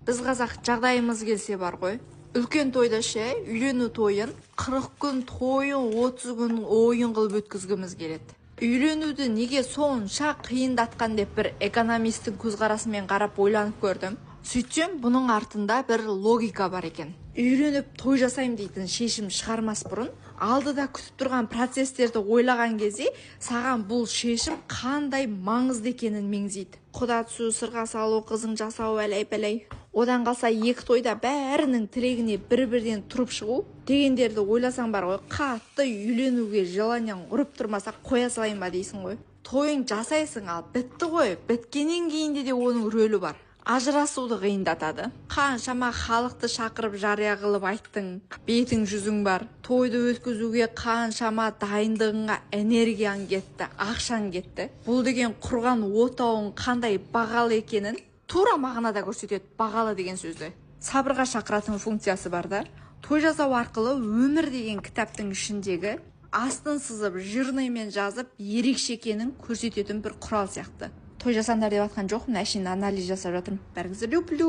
Біз қазақ жағдайымыз келсе бар ғой. Үлкен тойда үйлену тойын 40 күн тойын 30 күн ойын қылып өткізгіміз келеді. Үйленуді неге сонша қиындатқан деп бір экономисттің көзқарасымен қарап ойланып көрдім. Сөйтсем, бұның артында бір логика бар екен. Үйленіп той жасайым дейтін шешім шығармас бұрын, алдыда күтіп тұрған процестерді ойлаған кезде, саған бұл шешім қандай маңызды екенін меңзейді. Құда түсу, сырға салу, қызың жасау, әлей-пәлей. Одан қалса екі тойда бәрінің тілегіне бір-бірден тұрып шығу дегендерді ойласаң бар ғой, қатты үйленуге желаниең ұрып тұрмаса қоя салайын ба дейсің ғой. Тойың жасайсың, ал бітті ғой. Біткеннен кейінде де оның рөлі бар. Ажырасуды қиындатады. Қаншама халықты шақырып жария қылып айттың, бетің жүзің бар. Тойды өткізуге қаншама дайындығыңа энергияң кетті, ақшаң кетті. Бұл деген құрған отауың қандай бағалы екенін тура мағынада көрсетеді, бағалы деген сөзді. Сабырға шақыратын функциясы бар да. Той жасау арқылы өмір деген кітаптың ішіндегі астын сызып, жирныймен жазып, ерекше екенін көрсететін бір құрал сияқты. Той жасаңдар деп жатқан жоқпын, әшейін анализ жасап жатырмын. Бәріңізді люблю.